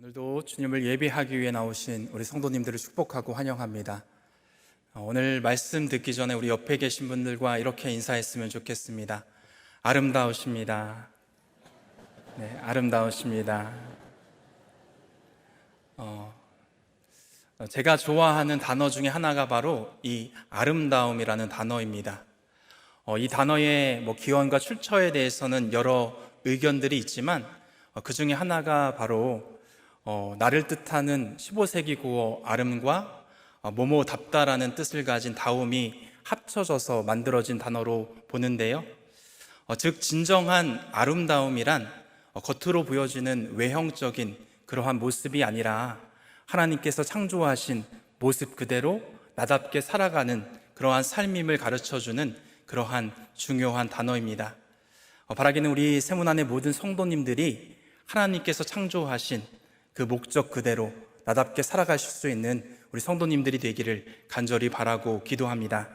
오늘도 주님을 예배하기 위해 나오신 우리 성도님들을 축복하고 환영합니다. 오늘 말씀 듣기 전에 우리 옆에 계신 분들과 이렇게 인사했으면 좋겠습니다. 아름다우십니다. 네, 아름다우십니다. 제가 좋아하는 단어 중에 하나가 바로 이 아름다움이라는 단어입니다. 이 단어의 기원과 출처에 대해서는 여러 의견들이 있지만 그 중에 하나가 바로 나를 뜻하는 15세기 구어 아름과 모모답다라는 뜻을 가진 다움이 합쳐져서 만들어진 단어로 보는데요. 즉 진정한 아름다움이란 겉으로 보여지는 외형적인 그러한 모습이 아니라 하나님께서 창조하신 모습 그대로 나답게 살아가는 그러한 삶임을 가르쳐주는 그러한 중요한 단어입니다. 바라기는 우리 세문안의 모든 성도님들이 하나님께서 창조하신 그 목적 그대로 나답게 살아가실 수 있는 우리 성도님들이 되기를 간절히 바라고 기도합니다.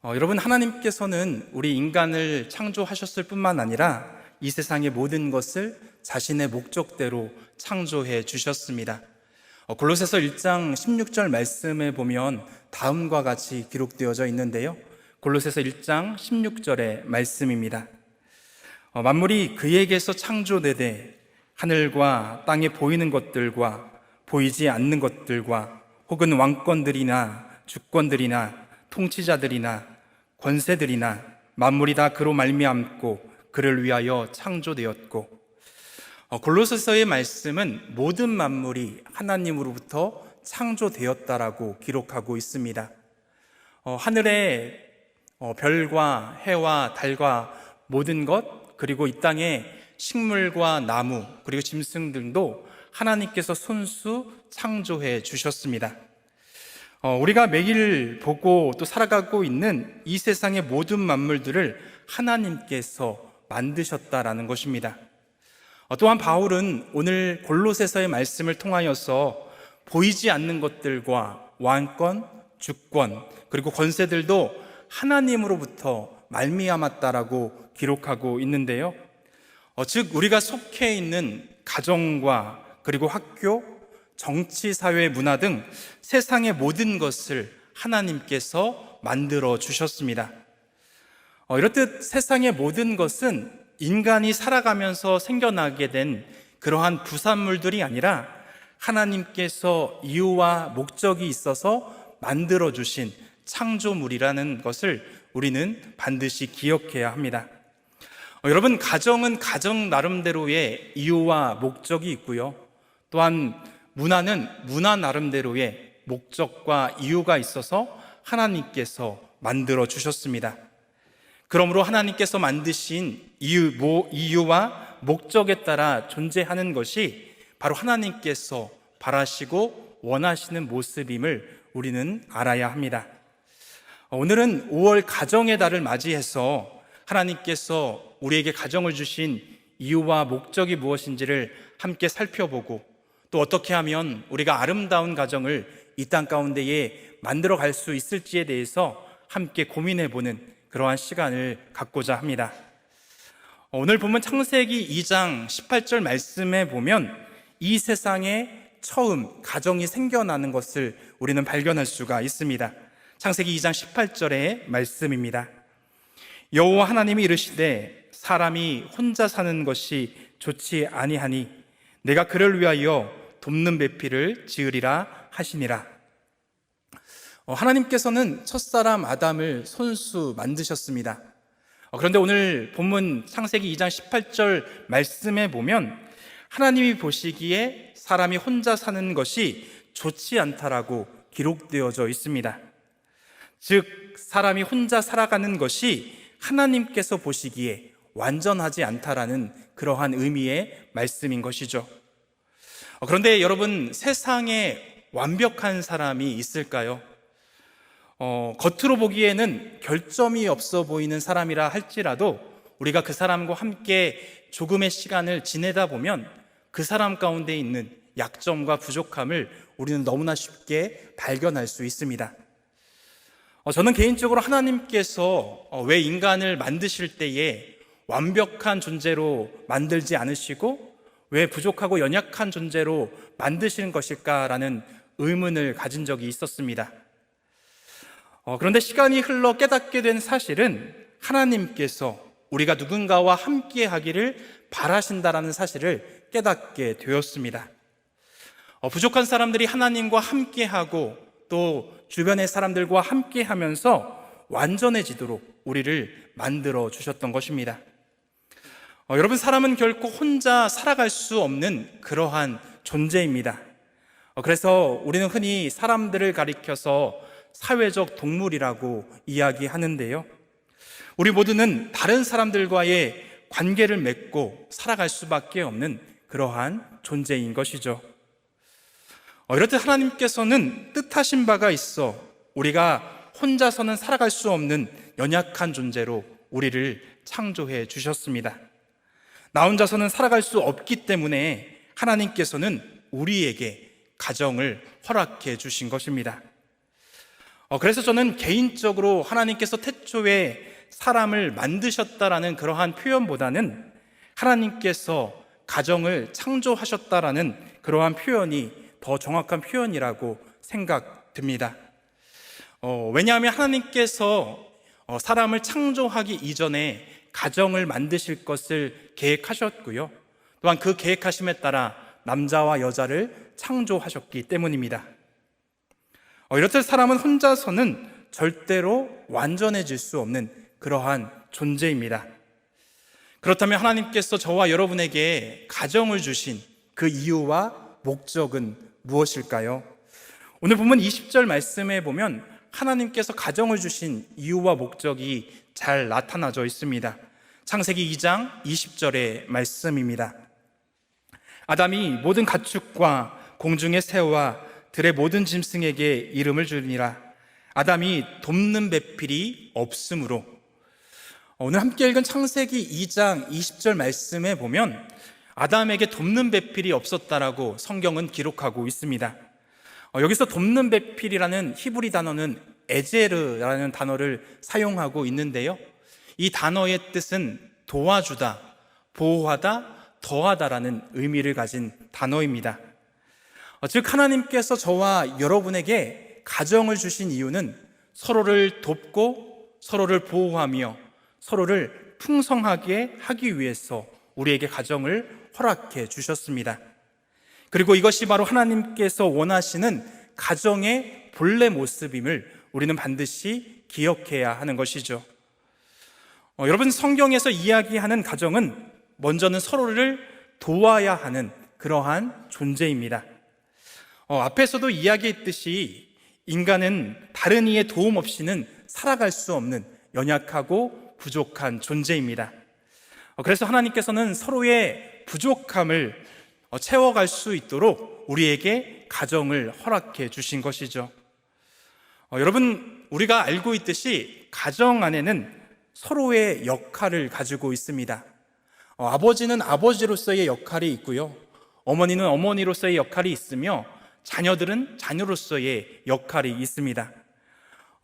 여러분, 하나님께서는 우리 인간을 창조하셨을 뿐만 아니라 이 세상의 모든 것을 자신의 목적대로 창조해 주셨습니다. 골로새서 1장 16절 말씀에 보면 다음과 같이 기록되어져 있는데요. 골로새서 1장 16절의 말씀입니다. 만물이 그에게서 창조되되 하늘과 땅에 보이는 것들과 보이지 않는 것들과 혹은 왕권들이나 주권들이나 통치자들이나 권세들이나 만물이 다 그로 말미암고 그를 위하여 창조되었고, 골로새서의 말씀은 모든 만물이 하나님으로부터 창조되었다라고 기록하고 있습니다. 하늘의 별과 해와 달과 모든 것, 그리고 이 땅에 식물과 나무, 그리고 짐승 등도 하나님께서 손수 창조해 주셨습니다. 우리가 매일 보고 또 살아가고 있는 이 세상의 모든 만물들을 하나님께서 만드셨다라는 것입니다. 또한 바울은 오늘 골로새서의 말씀을 통하여서 보이지 않는 것들과 왕권, 주권, 그리고 권세들도 하나님으로부터 말미암았다라고 기록하고 있는데요. 즉 우리가 속해 있는 가정과 그리고 학교, 정치, 사회, 문화 등 세상의 모든 것을 하나님께서 만들어 주셨습니다. 이렇듯 세상의 모든 것은 인간이 살아가면서 생겨나게 된 그러한 부산물들이 아니라 하나님께서 이유와 목적이 있어서 만들어 주신 창조물이라는 것을 우리는 반드시 기억해야 합니다. 여러분, 가정은 가정 나름대로의 이유와 목적이 있고요. 또한 문화는 문화 나름대로의 목적과 이유가 있어서 하나님께서 만들어 주셨습니다. 그러므로 하나님께서 만드신 이유와 목적에 따라 존재하는 것이 바로 하나님께서 바라시고 원하시는 모습임을 우리는 알아야 합니다. 오늘은 5월 가정의 달을 맞이해서 하나님께서 우리에게 가정을 주신 이유와 목적이 무엇인지를 함께 살펴보고, 또 어떻게 하면 우리가 아름다운 가정을 이 땅 가운데에 만들어 갈 수 있을지에 대해서 함께 고민해보는 그러한 시간을 갖고자 합니다. 오늘 보면 창세기 2장 18절 말씀에 보면 이 세상에 처음 가정이 생겨나는 것을 우리는 발견할 수가 있습니다. 창세기 2장 18절의 말씀입니다. 여호와 하나님이 이르시되 사람이 혼자 사는 것이 좋지 아니하니 내가 그를 위하여 돕는 배필을 지으리라 하시니라. 하나님께서는 첫사람 아담을 손수 만드셨습니다. 그런데 오늘 본문 창세기 2장 18절 말씀에 보면 하나님이 보시기에 사람이 혼자 사는 것이 좋지 않다라고 기록되어져 있습니다. 즉 사람이 혼자 살아가는 것이 하나님께서 보시기에 완전하지 않다라는 그러한 의미의 말씀인 것이죠. 그런데 여러분, 세상에 완벽한 사람이 있을까요? 겉으로 보기에는 결점이 없어 보이는 사람이라 할지라도 우리가 그 사람과 함께 조금의 시간을 지내다 보면 그 사람 가운데 있는 약점과 부족함을 우리는 너무나 쉽게 발견할 수 있습니다. 저는 개인적으로 하나님께서 왜 인간을 만드실 때에 완벽한 존재로 만들지 않으시고 왜 부족하고 연약한 존재로 만드시는 것일까라는 의문을 가진 적이 있었습니다. 그런데 시간이 흘러 깨닫게 된 사실은 하나님께서 우리가 누군가와 함께 하기를 바라신다라는 사실을 깨닫게 되었습니다. 부족한 사람들이 하나님과 함께하고 또 주변의 사람들과 함께하면서 완전해지도록 우리를 만들어 주셨던 것입니다. 여러분, 사람은 결코 혼자 살아갈 수 없는 그러한 존재입니다. 그래서 우리는 흔히 사람들을 가리켜서 사회적 동물이라고 이야기하는데요. 우리 모두는 다른 사람들과의 관계를 맺고 살아갈 수밖에 없는 그러한 존재인 것이죠. 이렇듯 하나님께서는 뜻하신 바가 있어 우리가 혼자서는 살아갈 수 없는 연약한 존재로 우리를 창조해 주셨습니다. 나 혼자서는 살아갈 수 없기 때문에 하나님께서는 우리에게 가정을 허락해 주신 것입니다. 그래서 저는 개인적으로 하나님께서 태초에 사람을 만드셨다라는 그러한 표현보다는 하나님께서 가정을 창조하셨다라는 그러한 표현이 더 정확한 표현이라고 생각됩니다. 왜냐하면 하나님께서 사람을 창조하기 이전에 가정을 만드실 것을 계획하셨고요. 또한 그 계획하심에 따라 남자와 여자를 창조하셨기 때문입니다. 이렇듯 사람은 혼자서는 절대로 완전해질 수 없는 그러한 존재입니다. 그렇다면 하나님께서 저와 여러분에게 가정을 주신 그 이유와 목적은 무엇일까요? 오늘 본문 20절 말씀에 보면 하나님께서 가정을 주신 이유와 목적이 잘 나타나져 있습니다. 창세기 2장 20절의 말씀입니다. 아담이 모든 가축과 공중의 새와 들의 모든 짐승에게 이름을 주니라. 아담이 돕는 배필이 없으므로. 오늘 함께 읽은 창세기 2장 20절 말씀에 보면 아담에게 돕는 배필이 없었다라고 성경은 기록하고 있습니다. 여기서 돕는 배필이라는 히브리 단어는 에제르라는 단어를 사용하고 있는데요. 이 단어의 뜻은 도와주다, 보호하다, 더하다라는 의미를 가진 단어입니다. 즉 하나님께서 저와 여러분에게 가정을 주신 이유는 서로를 돕고 서로를 보호하며 서로를 풍성하게 하기 위해서 우리에게 가정을 허락해 주셨습니다. 그리고 이것이 바로 하나님께서 원하시는 가정의 본래 모습임을 우리는 반드시 기억해야 하는 것이죠. 여러분, 성경에서 이야기하는 가정은 먼저는 서로를 도와야 하는 그러한 존재입니다. 앞에서도 이야기했듯이 인간은 다른 이의 도움 없이는 살아갈 수 없는 연약하고 부족한 존재입니다. 그래서 하나님께서는 서로의 부족함을 채워갈 수 있도록 우리에게 가정을 허락해 주신 것이죠. 여러분, 우리가 알고 있듯이 가정 안에는 서로의 역할을 가지고 있습니다. 아버지는 아버지로서의 역할이 있고요. 어머니는 어머니로서의 역할이 있으며 자녀들은 자녀로서의 역할이 있습니다.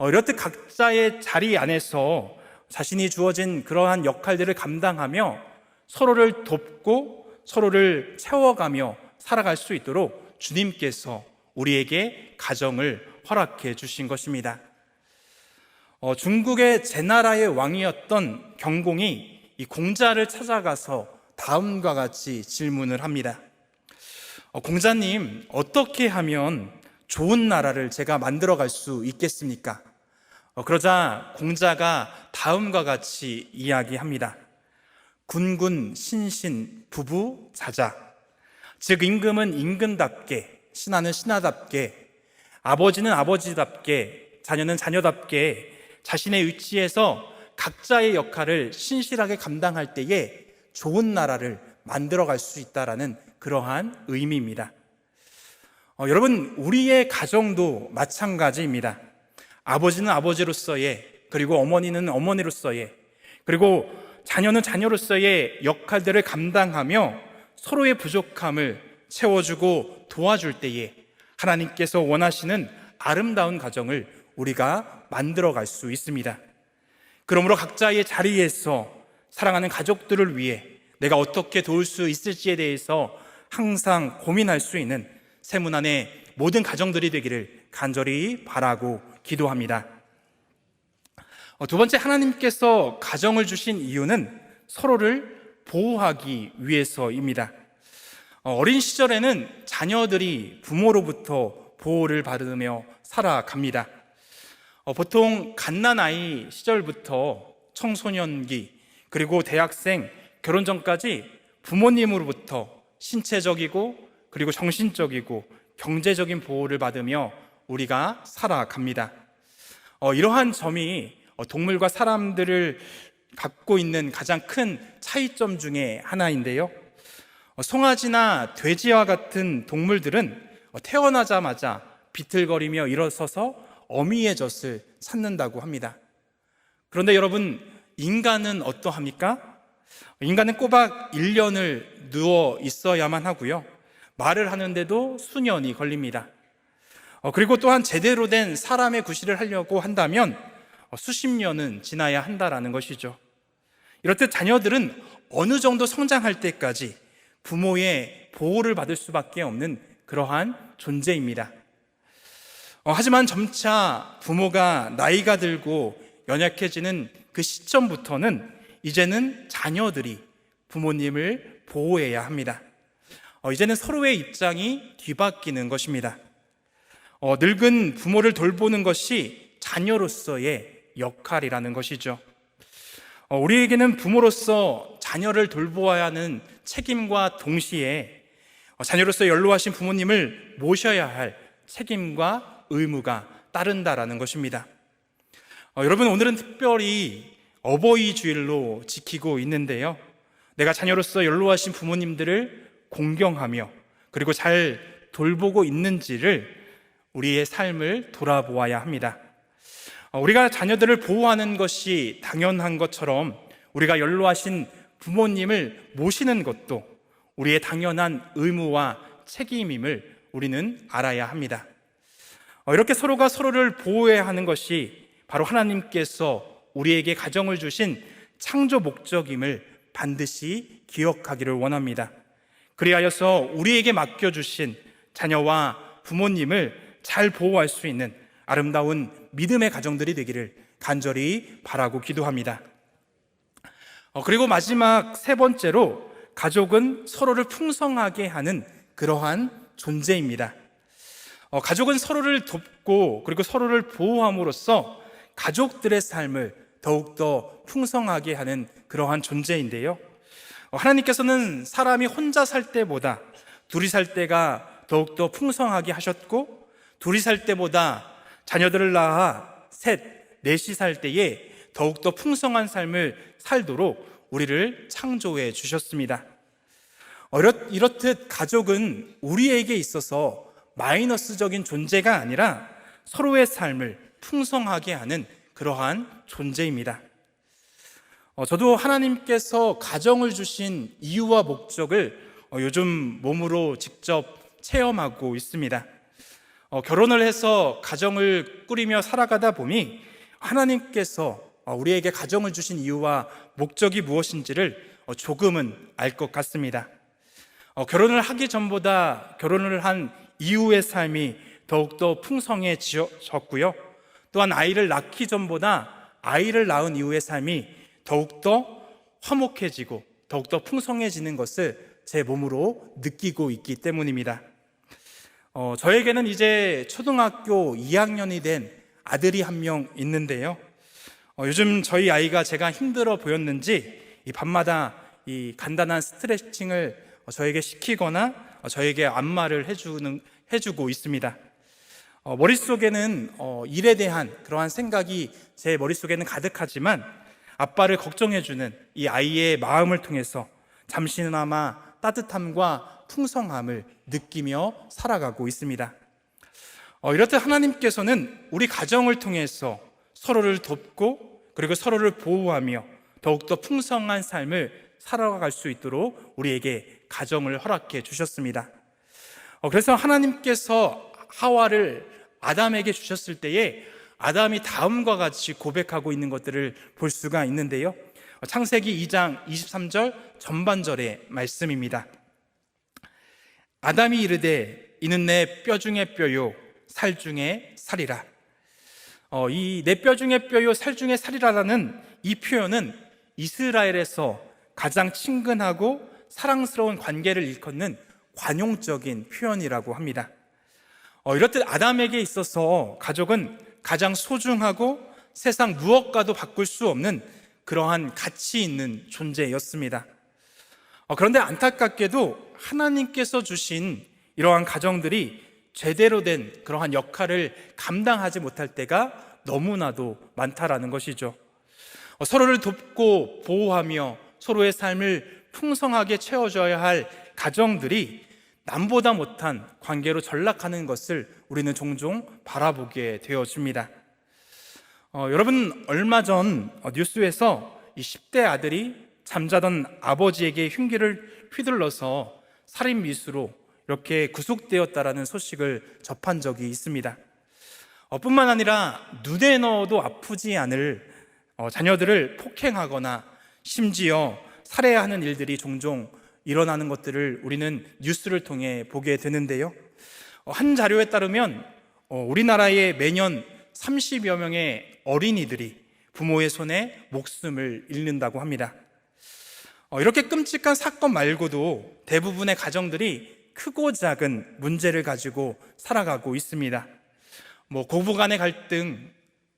이렇듯 각자의 자리 안에서 자신이 주어진 그러한 역할들을 감당하며 서로를 돕고 서로를 채워가며 살아갈 수 있도록 주님께서 우리에게 가정을 허락해 주신 것입니다. 중국의 제나라의 왕이었던 경공이 이 공자를 찾아가서 다음과 같이 질문을 합니다. 공자님, 어떻게 하면 좋은 나라를 제가 만들어 갈 수 있겠습니까? 그러자 공자가 다음과 같이 이야기합니다. 군군, 신신, 부부, 자자. 즉 임금은 임금답게, 신하는 신하답게, 아버지는 아버지답게, 자녀는 자녀답게 자신의 위치에서 각자의 역할을 신실하게 감당할 때에 좋은 나라를 만들어 갈 수 있다라는 그러한 의미입니다. 여러분, 우리의 가정도 마찬가지입니다. 아버지는 아버지로서의, 그리고 어머니는 어머니로서의, 그리고 자녀는 자녀로서의 역할들을 감당하며 서로의 부족함을 채워주고 도와줄 때에 하나님께서 원하시는 아름다운 가정을 우리가 만들어 갈 수 있습니다. 그러므로 각자의 자리에서 사랑하는 가족들을 위해 내가 어떻게 도울 수 있을지에 대해서 항상 고민할 수 있는 세문안의 모든 가정들이 되기를 간절히 바라고 기도합니다. 두 번째, 하나님께서 가정을 주신 이유는 서로를 보호하기 위해서입니다. 어린 시절에는 자녀들이 부모로부터 보호를 받으며 살아갑니다. 보통 갓난아이 시절부터 청소년기, 그리고 대학생, 결혼 전까지 부모님으로부터 신체적이고 그리고 정신적이고 경제적인 보호를 받으며 우리가 살아갑니다. 이러한 점이 동물과 사람들을 갖고 있는 가장 큰 차이점 중에 하나인데요. 송아지나 돼지와 같은 동물들은 태어나자마자 비틀거리며 일어서서 어미의 젖을 찾는다고 합니다. 그런데 여러분, 인간은 어떠합니까? 인간은 꼬박 1년을 누워 있어야만 하고요, 말을 하는데도 수년이 걸립니다. 그리고 또한 제대로 된 사람의 구실을 하려고 한다면 수십 년은 지나야 한다라는 것이죠. 이렇듯 자녀들은 어느 정도 성장할 때까지 부모의 보호를 받을 수밖에 없는 그러한 존재입니다. 하지만 점차 부모가 나이가 들고 연약해지는 그 시점부터는 이제는 자녀들이 부모님을 보호해야 합니다. 이제는 서로의 입장이 뒤바뀌는 것입니다. 늙은 부모를 돌보는 것이 자녀로서의 역할이라는 것이죠. 우리에게는 부모로서 자녀를 돌보아야 하는 책임과 동시에 자녀로서 연로하신 부모님을 모셔야 할 책임과 의무가 따른다라는 것입니다. 여러분, 오늘은 특별히 어버이 주일로 지키고 있는데요, 내가 자녀로서 연로하신 부모님들을 공경하며 그리고 잘 돌보고 있는지를 우리의 삶을 돌아보아야 합니다. 우리가 자녀들을 보호하는 것이 당연한 것처럼 우리가 연로하신 부모님을 모시는 것도 우리의 당연한 의무와 책임임을 우리는 알아야 합니다. 이렇게 서로가 서로를 보호해야 하는 것이 바로 하나님께서 우리에게 가정을 주신 창조 목적임을 반드시 기억하기를 원합니다. 그리하여서 우리에게 맡겨주신 자녀와 부모님을 잘 보호할 수 있는 아름다운 믿음의 가정들이 되기를 간절히 바라고 기도합니다. 그리고 마지막 세 번째로, 가족은 서로를 풍성하게 하는 그러한 존재입니다. 가족은 서로를 돕고 그리고 서로를 보호함으로써 가족들의 삶을 더욱더 풍성하게 하는 그러한 존재인데요, 하나님께서는 사람이 혼자 살 때보다 둘이 살 때가 더욱더 풍성하게 하셨고, 둘이 살 때보다 자녀들을 낳아 셋, 넷이 살 때에 더욱더 풍성한 삶을 살도록 우리를 창조해 주셨습니다. 이렇듯 가족은 우리에게 있어서 마이너스적인 존재가 아니라 서로의 삶을 풍성하게 하는 그러한 존재입니다. 저도 하나님께서 가정을 주신 이유와 목적을 요즘 몸으로 직접 체험하고 있습니다. 결혼을 해서 가정을 꾸리며 살아가다 보니 하나님께서 우리에게 가정을 주신 이유와 목적이 무엇인지를 조금은 알 것 같습니다. 결혼을 하기 전보다 결혼을 한 이후의 삶이 더욱더 풍성해졌고요, 또한 아이를 낳기 전보다 아이를 낳은 이후의 삶이 더욱더 화목해지고 더욱더 풍성해지는 것을 제 몸으로 느끼고 있기 때문입니다. 저에게는 이제 초등학교 2학년이 된 아들이 한 명 있는데요, 요즘 저희 아이가 제가 힘들어 보였는지 이 밤마다 이 간단한 스트레칭을 저에게 시키거나 저에게 안마를 해주고 있습니다. 머릿속에는 일에 대한 그러한 생각이 제 머릿속에는 가득하지만 아빠를 걱정해주는 이 아이의 마음을 통해서 잠시나마 따뜻함과 풍성함을 느끼며 살아가고 있습니다. 이렇듯 하나님께서는 우리 가정을 통해서 서로를 돕고 그리고 서로를 보호하며 더욱더 풍성한 삶을 살아갈 수 있도록 우리에게 가정을 허락해 주셨습니다. 그래서 하나님께서 하와를 아담에게 주셨을 때에 아담이 다음과 같이 고백하고 있는 것들을 볼 수가 있는데요, 창세기 2장 23절 전반절의 말씀입니다. 아담이 이르되 이는 내 뼈 중에 뼈요 살 중에 살이라. 이 내 뼈 중에 뼈요 살 중에 살이라라는 이 표현은 이스라엘에서 가장 친근하고 사랑스러운 관계를 일컫는 관용적인 표현이라고 합니다. 이렇듯 아담에게 있어서 가족은 가장 소중하고 세상 무엇과도 바꿀 수 없는 그러한 가치 있는 존재였습니다. 그런데 안타깝게도 하나님께서 주신 이러한 가정들이 제대로 된 그러한 역할을 감당하지 못할 때가 너무나도 많다라는 것이죠. 서로를 돕고 보호하며 서로의 삶을 풍성하게 채워줘야 할 가정들이 남보다 못한 관계로 전락하는 것을 우리는 종종 바라보게 되어집니다. 여러분, 얼마 전 뉴스에서 이 10대 아들이 잠자던 아버지에게 흉기를 휘둘러서 살인 미수로 이렇게 구속되었다라는 소식을 접한 적이 있습니다. 뿐만 아니라 눈에 넣어도 아프지 않을 자녀들을 폭행하거나 심지어 살해하는 일들이 종종 일어나는 것들을 우리는 뉴스를 통해 보게 되는데요. 한 자료에 따르면 우리나라에 매년 30여 명의 어린이들이 부모의 손에 목숨을 잃는다고 합니다. 이렇게 끔찍한 사건 말고도 대부분의 가정들이 크고 작은 문제를 가지고 살아가고 있습니다. 고부 간의 갈등,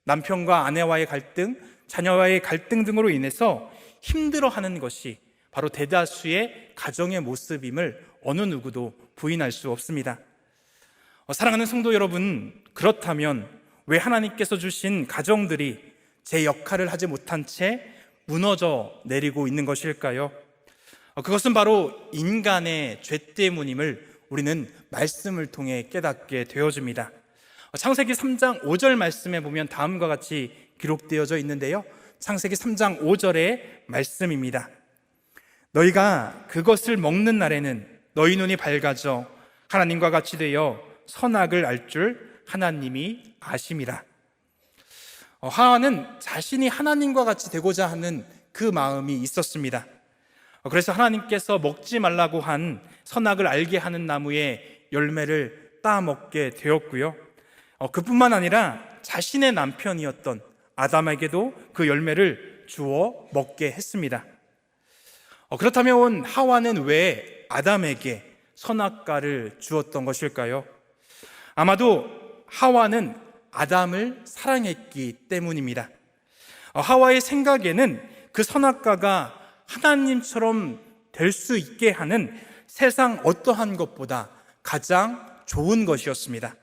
남편과 아내와의 갈등, 자녀와의 갈등 등으로 인해서 힘들어하는 것이 바로 대다수의 가정의 모습임을 어느 누구도 부인할 수 없습니다. 사랑하는 성도 여러분, 그렇다면 왜 하나님께서 주신 가정들이 제 역할을 하지 못한 채 무너져 내리고 있는 것일까요? 그것은 바로 인간의 죄 때문임을 우리는 말씀을 통해 깨닫게 되어집니다. 창세기 3장 5절 말씀에 보면 다음과 같이 기록되어져 있는데요. 창세기 3장 5절의 말씀입니다. 너희가 그것을 먹는 날에는 너희 눈이 밝아져 하나님과 같이 되어 선악을 알 줄 하나님이 아심이라. 하와는 자신이 하나님과 같이 되고자 하는 그 마음이 있었습니다. 그래서 하나님께서 먹지 말라고 한 선악을 알게 하는 나무의 열매를 따먹게 되었고요. 그뿐만 아니라 자신의 남편이었던 아담에게도 그 열매를 주어 먹게 했습니다. 그렇다면 하와는 왜 아담에게 선악과를 주었던 것일까요? 아마도 하와는 아담을 사랑했기 때문입니다. 하와의 생각에는 그 선악과가 하나님처럼 될 수 있게 하는 세상 어떠한 것보다 가장 좋은 것이었습니다.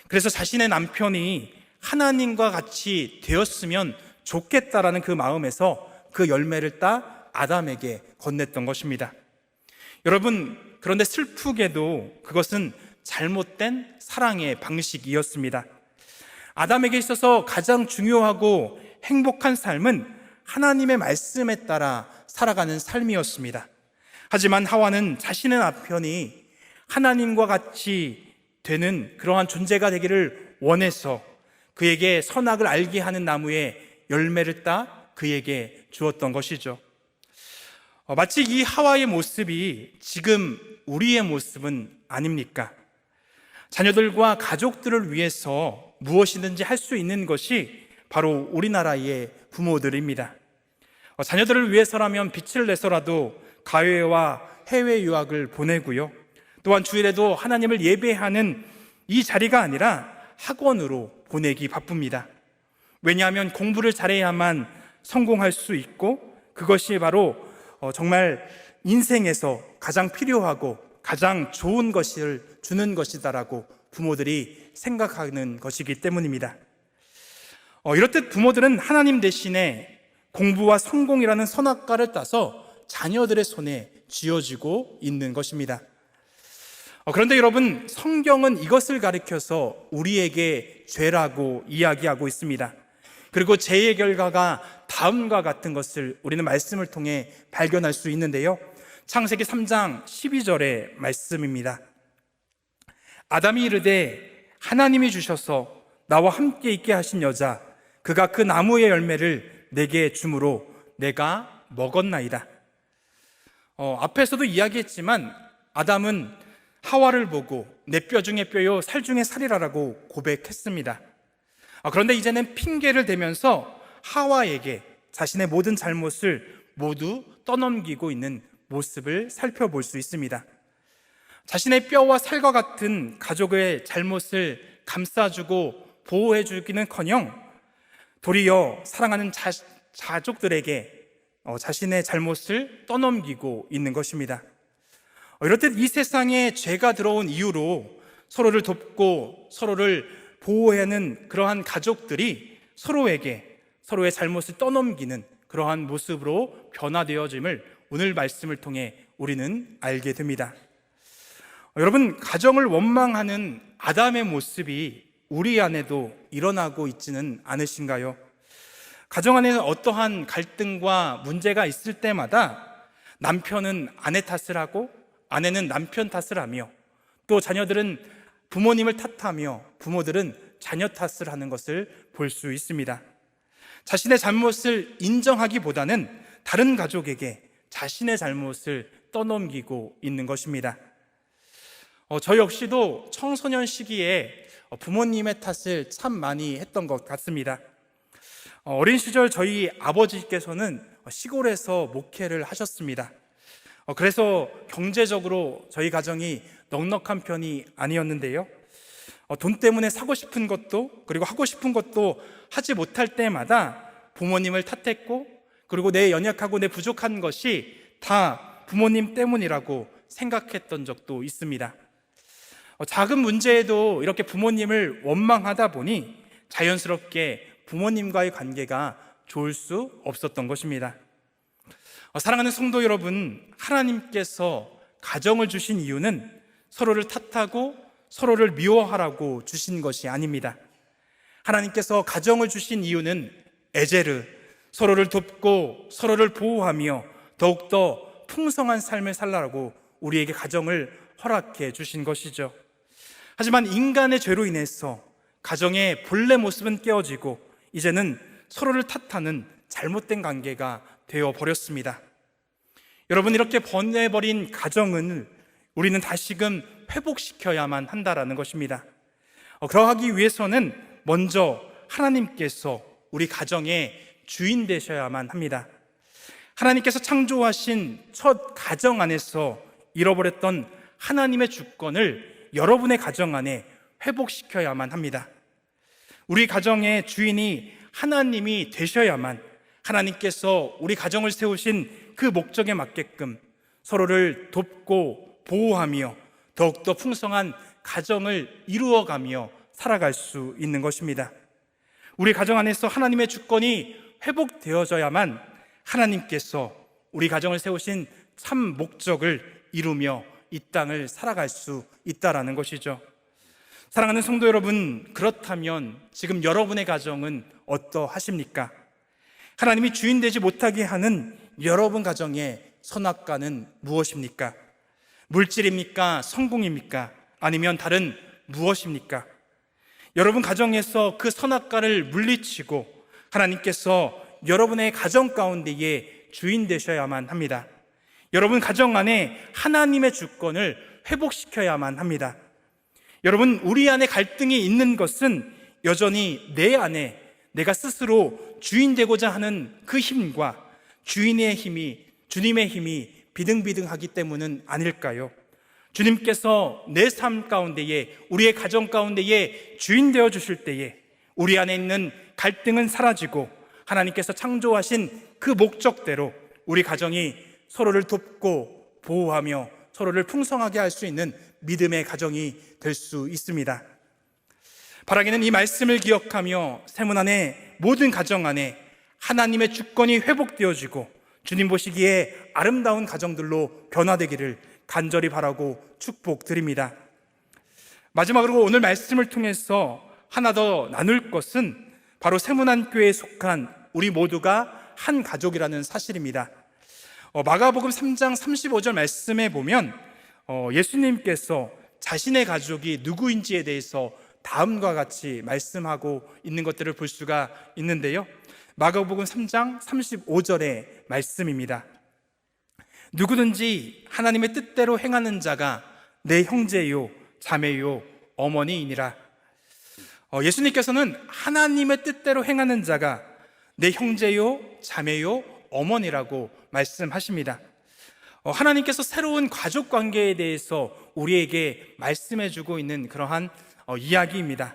그래서 자신의 남편이 하나님과 같이 되었으면 좋겠다라는 그 마음에서 그 열매를 따 아담에게 건넸던 것입니다. 여러분, 그런데 슬프게도 그것은 잘못된 사랑의 방식이었습니다. 아담에게 있어서 가장 중요하고 행복한 삶은 하나님의 말씀에 따라 살아가는 삶이었습니다. 하지만 하와는 자신의 남편이 하나님과 같이 되는 그러한 존재가 되기를 원해서 그에게 선악을 알게 하는 나무의 열매를 따 그에게 주었던 것이죠. 마치 이 하와의 모습이 지금 우리의 모습은 아닙니까? 자녀들과 가족들을 위해서 무엇이든지 할 수 있는 것이 바로 우리나라의 부모들입니다. 자녀들을 위해서라면 빚을 내서라도 가외와 해외 유학을 보내고요. 또한 주일에도 하나님을 예배하는 이 자리가 아니라 학원으로 보내기 바쁩니다. 왜냐하면 공부를 잘해야만 성공할 수 있고 그것이 바로 정말 인생에서 가장 필요하고 가장 좋은 것을 주는 것이다라고 부모들이 생각하는 것이기 때문입니다. 이렇듯 부모들은 하나님 대신에 공부와 성공이라는 선악과를 따서 자녀들의 손에 쥐어지고 있는 것입니다. 그런데 여러분, 성경은 이것을 가리켜서 우리에게 죄라고 이야기하고 있습니다. 그리고 죄의 결과가 다음과 같은 것을 우리는 말씀을 통해 발견할 수 있는데요. 창세기 3장 12절의 말씀입니다. 아담이 이르되 하나님이 주셔서 나와 함께 있게 하신 여자 그가 그 나무의 열매를 내게 주므로 내가 먹었나이다. 앞에서도 이야기했지만 아담은 하와를 보고 내 뼈 중에 뼈요 살 중에 살이라라고 고백했습니다. 그런데 이제는 핑계를 대면서 하와에게 자신의 모든 잘못을 모두 떠넘기고 있는 모습을 살펴볼 수 있습니다. 자신의 뼈와 살과 같은 가족의 잘못을 감싸주고 보호해주기는커녕 도리어 사랑하는 가족들에게 자신의 잘못을 떠넘기고 있는 것입니다. 이렇듯 이 세상에 죄가 들어온 이유로 서로를 돕고 서로를 보호해야 하는 그러한 가족들이 서로에게 서로의 잘못을 떠넘기는 그러한 모습으로 변화되어짐을 오늘 말씀을 통해 우리는 알게 됩니다. 여러분, 가정을 원망하는 아담의 모습이 우리 안에도 일어나고 있지는 않으신가요? 가정 안에서 어떠한 갈등과 문제가 있을 때마다 남편은 아내 탓을 하고 아내는 남편 탓을 하며 또 자녀들은 부모님을 탓하며 부모들은 자녀 탓을 하는 것을 볼 수 있습니다. 자신의 잘못을 인정하기보다는 다른 가족에게 자신의 잘못을 떠넘기고 있는 것입니다. 저 역시도 청소년 시기에 부모님의 탓을 참 많이 했던 것 같습니다. 어린 시절 저희 아버지께서는 시골에서 목회를 하셨습니다. 그래서 경제적으로 저희 가정이 넉넉한 편이 아니었는데요. 돈 때문에 사고 싶은 것도 그리고 하고 싶은 것도 하지 못할 때마다 부모님을 탓했고 그리고 내 연약하고 내 부족한 것이 다 부모님 때문이라고 생각했던 적도 있습니다. 작은 문제에도 이렇게 부모님을 원망하다 보니 자연스럽게 부모님과의 관계가 좋을 수 없었던 것입니다. 사랑하는 성도 여러분, 하나님께서 가정을 주신 이유는 서로를 탓하고 서로를 미워하라고 주신 것이 아닙니다. 하나님께서 가정을 주신 이유는 에제르, 서로를 돕고 서로를 보호하며 더욱더 풍성한 삶을 살라고 우리에게 가정을 허락해 주신 것이죠. 하지만 인간의 죄로 인해서 가정의 본래 모습은 깨어지고 이제는 서로를 탓하는 잘못된 관계가 되어버렸습니다. 여러분, 이렇게 번뇌버린 가정은 우리는 다시금 회복시켜야만 한다라는 것입니다. 그러하기 위해서는 먼저 하나님께서 우리 가정의 주인 되셔야만 합니다. 하나님께서 창조하신 첫 가정 안에서 잃어버렸던 하나님의 주권을 여러분의 가정 안에 회복시켜야만 합니다. 우리 가정의 주인이 하나님이 되셔야만 하나님께서 우리 가정을 세우신 그 목적에 맞게끔 서로를 돕고 보호하며 더욱더 풍성한 가정을 이루어가며 살아갈 수 있는 것입니다. 우리 가정 안에서 하나님의 주권이 회복되어져야만 하나님께서 우리 가정을 세우신 참 목적을 이루며 이 땅을 살아갈 수 있다라는 것이죠. 사랑하는 성도 여러분, 그렇다면 지금 여러분의 가정은 어떠하십니까? 하나님이 주인 되지 못하게 하는 여러분 가정의 선악과는 무엇입니까? 물질입니까? 성공입니까? 아니면 다른 무엇입니까? 여러분 가정에서 그 선악과를 물리치고 하나님께서 여러분의 가정 가운데에 주인 되셔야만 합니다. 여러분 가정 안에 하나님의 주권을 회복시켜야만 합니다. 여러분, 우리 안에 갈등이 있는 것은 여전히 내 안에 내가 스스로 주인 되고자 하는 그 힘과 주인의 힘이, 주님의 힘이 비등비등하기 때문은 아닐까요? 주님께서 내 삶 가운데에, 우리의 가정 가운데에 주인 되어 주실 때에 우리 안에 있는 갈등은 사라지고 하나님께서 창조하신 그 목적대로 우리 가정이 서로를 돕고 보호하며 서로를 풍성하게 할 수 있는 믿음의 가정이 될 수 있습니다. 바라기는 이 말씀을 기억하며 세문 안에 모든 가정 안에 하나님의 주권이 회복되어지고 주님 보시기에 아름다운 가정들로 변화되기를 간절히 바라고 축복드립니다. 마지막으로 오늘 말씀을 통해서 하나 더 나눌 것은 바로 세문안교회에 속한 우리 모두가 한 가족이라는 사실입니다. 마가복음 3장 35절 말씀에 보면 예수님께서 자신의 가족이 누구인지에 대해서 다음과 같이 말씀하고 있는 것들을 볼 수가 있는데요. 마가복음 3장 35절의 말씀입니다. 누구든지 하나님의 뜻대로 행하는 자가 내 형제요 자매요 어머니이니라. 예수님께서는 하나님의 뜻대로 행하는 자가 내 형제요 자매요 어머니라고 말씀하십니다. 하나님께서 새로운 가족 관계에 대해서 우리에게 말씀해주고 있는 그러한 이야기입니다.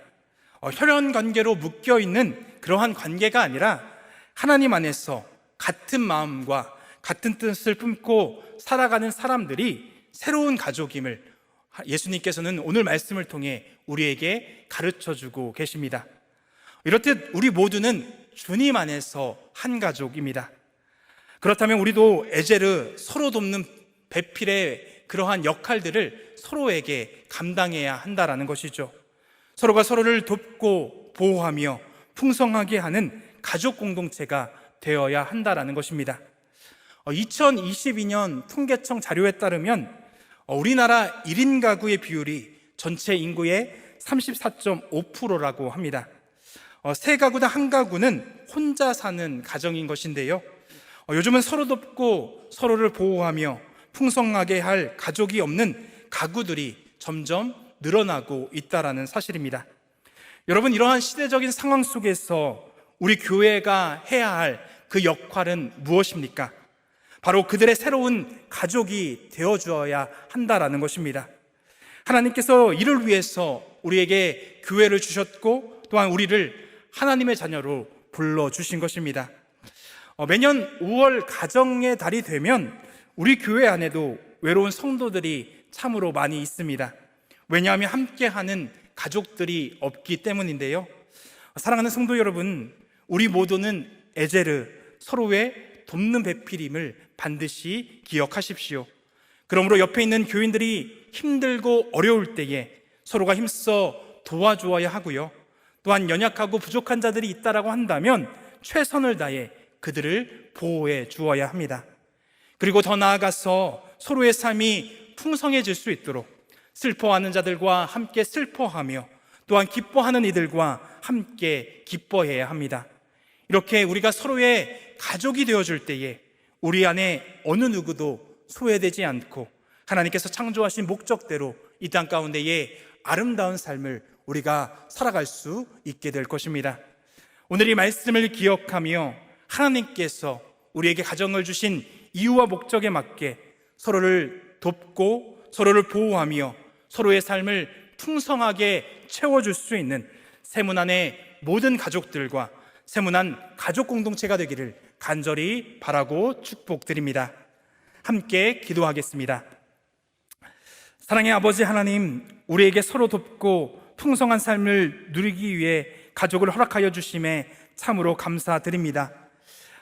혈연 관계로 묶여 있는 그러한 관계가 아니라 하나님 안에서 같은 마음과 같은 뜻을 품고 살아가는 사람들이 새로운 가족임을 예수님께서는 오늘 말씀을 통해 우리에게 가르쳐주고 계십니다. 이렇듯 우리 모두는 주님 안에서 한 가족입니다. 그렇다면 우리도 에제르 서로 돕는 배필의 그러한 역할들을 서로에게 감당해야 한다라는 것이죠. 서로가 서로를 돕고 보호하며 풍성하게 하는 가족 공동체가 되어야 한다라는 것입니다. 2022년 통계청 자료에 따르면 우리나라 1인 가구의 비율이 전체 인구의 34.5%라고 합니다. 세 가구당 한 가구는 혼자 사는 가정인 것인데요. 요즘은 서로 돕고 서로를 보호하며 풍성하게 할 가족이 없는 가구들이 점점 늘어나고 있다는 사실입니다. 여러분, 이러한 시대적인 상황 속에서 우리 교회가 해야 할 그 역할은 무엇입니까? 바로 그들의 새로운 가족이 되어주어야 한다라는 것입니다. 하나님께서 이를 위해서 우리에게 교회를 주셨고 또한 우리를 하나님의 자녀로 불러주신 것입니다. 매년 5월 가정의 달이 되면 우리 교회 안에도 외로운 성도들이 참으로 많이 있습니다. 왜냐하면 함께하는 가족들이 없기 때문인데요. 사랑하는 성도 여러분, 우리 모두는 에제르, 서로의 돕는 배필임을 반드시 기억하십시오. 그러므로 옆에 있는 교인들이 힘들고 어려울 때에 서로가 힘써 도와주어야 하고요. 또한 연약하고 부족한 자들이 있다라고 한다면 최선을 다해 그들을 보호해 주어야 합니다. 그리고 더 나아가서 서로의 삶이 풍성해질 수 있도록 슬퍼하는 자들과 함께 슬퍼하며 또한 기뻐하는 이들과 함께 기뻐해야 합니다. 이렇게 우리가 서로의 가족이 되어줄 때에 우리 안에 어느 누구도 소외되지 않고 하나님께서 창조하신 목적대로 이 땅 가운데에 아름다운 삶을 우리가 살아갈 수 있게 될 것입니다. 오늘 이 말씀을 기억하며 하나님께서 우리에게 가정을 주신 이유와 목적에 맞게 서로를 돕고 서로를 보호하며 서로의 삶을 풍성하게 채워줄 수 있는 세문안의 모든 가족들과 세문안 가족 공동체가 되기를 간절히 바라고 축복드립니다. 함께 기도하겠습니다. 사랑의 아버지 하나님, 우리에게 서로 돕고 풍성한 삶을 누리기 위해 가족을 허락하여 주심에 참으로 감사드립니다.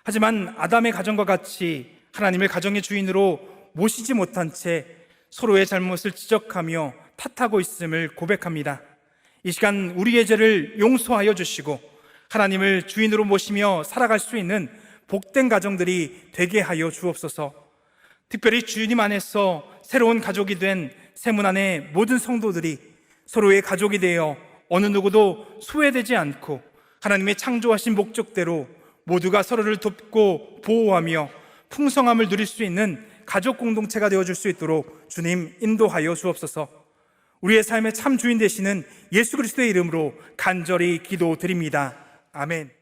하지만 아담의 가정과 같이 하나님을 가정의 주인으로 모시지 못한 채 서로의 잘못을 지적하며 탓하고 있음을 고백합니다. 이 시간 우리의 죄를 용서하여 주시고 하나님을 주인으로 모시며 살아갈 수 있는 복된 가정들이 되게 하여 주옵소서. 특별히 주님 안에서 새로운 가족이 된 세문안의 모든 성도들이 서로의 가족이 되어 어느 누구도 소외되지 않고 하나님의 창조하신 목적대로 모두가 서로를 돕고 보호하며 풍성함을 누릴 수 있는 가족 공동체가 되어줄 수 있도록 주님 인도하여 주옵소서. 우리의 삶의 참 주인 되시는 예수 그리스도의 이름으로 간절히 기도드립니다. 아멘.